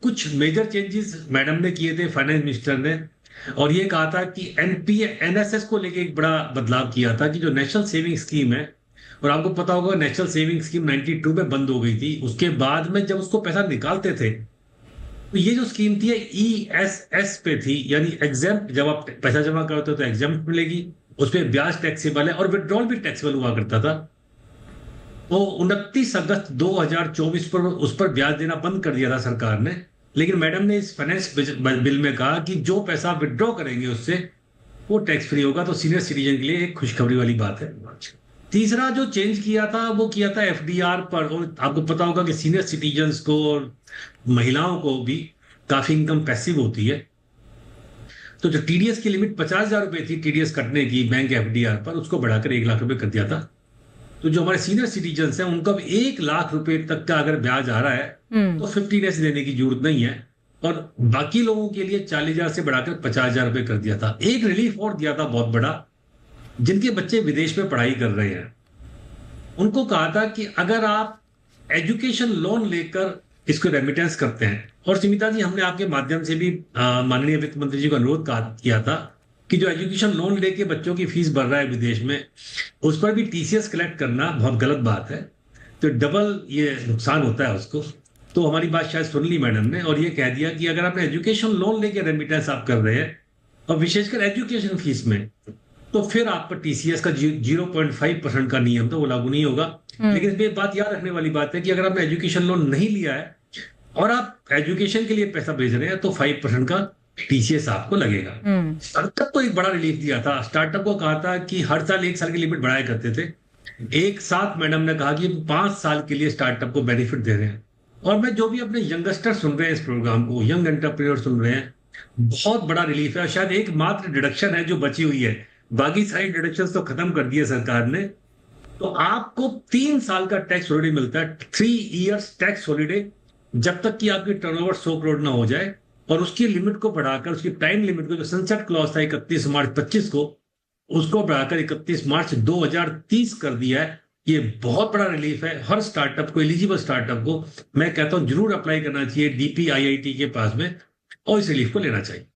कुछ major changes madam ने किए थे, फाइनेंस मिनिस्टर ने। और ये कहा था कि एनपीए एनएसएस को लेके एक बड़ा बदलाव किया था कि जो नेशनल सेविंग स्कीम है, और आपको पता होगा नेशनल सेविंग स्कीम 92 में बंद हो गई थी। उसके बाद में जब उसको पैसा निकालते थे तो ये जो स्कीम थी ईएसएस पे थी, यानी एग्जाम, जब आप पैसा जमा करते हो तो एग्जाम मिलेगी, उस पर ब्याज टैक्सेबल है और विड्रॉल भी टैक्सेबल हुआ करता था। तो 29 अगस्त 2024 पर उस पर ब्याज देना बंद कर दिया था सरकार ने। लेकिन मैडम ने इस फाइनेंस बिल में कहा कि जो पैसा विड्रॉ करेंगे उससे वो टैक्स फ्री होगा। तो सीनियर सिटीजन के लिए एक खुशखबरी वाली बात है। तीसरा जो चेंज किया था वो किया था एफडीआर पर। और आपको पता होगा कि सीनियर सिटीजन्स को और महिलाओं को भी काफी इनकम पैसिव होती है। तो जो टीडीएस की लिमिट 50,000 रुपए थी टीडीएस कटने की बैंक एफडीआर पर, उसको बढ़ाकर 1 लाख रुपए कर दिया था। तो जो हमारे सीनियर सिटीजन्स हैं उनका अब 1 लाख रुपए तक का अगर ब्याज आ रहा है हम्म। तो 15 देने की जरूरत नहीं है। और बाकी लोगों के लिए 40,000 से बढ़ाकर 50,000 रुपए कर दिया था। एक रिलीफ और दिया था बहुत बड़ा, जिनके बच्चे विदेश में पढ़ाई कर रहे हैं उनको कहा था कि अगर आप एजुकेशन लोन लेकर इसको रेमिटेंस करते हैं, और सुमिता जी हमने आपके माध्यम से भी माननीय वित्त मंत्री जी को अनुरोध किया था कि जो एजुकेशन लोन लेके बच्चों की फीस भर रहा है विदेश में, उस पर भी टीसीएस कलेक्ट करना बहुत गलत बात है। तो डबल ये नुकसान होता है उसको। तो हमारी बात शायद सुन ली मैडम ने और ये कह दिया कि अगर आपने एजुकेशन लोन लेके रेमिटेंस आप कर रहे हैं और विशेषकर एजुकेशन फीस में, तो फिर आप पर टीसीएस का 0.5% का नियम तो वो लागू नहीं होगा। लेकिन इसमें एक बात याद रखने वाली बात है कि अगर आपने एजुकेशन लोन नहीं लिया है और आप एजुकेशन के लिए पैसा भेज रहे हैं तो 5% का टीसीएस आपको लगेगा। स्टार्टअप को एक बड़ा रिलीफ दिया था। स्टार्टअप को कहा था कि हर साल 1 साल की लिमिट बढ़ाया करते थे, एक साथ मैडम ने कहा कि 5 साल के लिए स्टार्टअप को बेनिफिट दे रहे हैं। और मैं जो भी अपने यंगस्टर सुन रहे हैं इस प्रोग्राम को, यंग एंटरप्रेन्योर सुन रहे हैं, बहुत बड़ा रिलीफ है। और शायद एकमात्र डिडक्शन है जो बची हुई है, बाकी सारी डिडक्शन तो खत्म कर दिए सरकार ने। तो आपको 3 साल का टैक्स हॉलिडे मिलता है, 3 इयर्स टैक्स हॉलिडे, जब तक कि आपकी टर्नओवर 100 करोड़ ना हो जाए। और उसकी लिमिट को बढ़ाकर, उसकी टाइम लिमिट को, जो सनसेट क्लॉज था 31 मार्च 25 को, उसको बढ़ाकर 31 मार्च 2030 कर दिया है। ये बहुत बड़ा रिलीफ है हर स्टार्टअप को, एलिजिबल स्टार्टअप को। मैं कहता हूं जरूर अप्लाई करना चाहिए डीपीआईआईटी के पास में और इस रिलीफ को लेना चाहिए।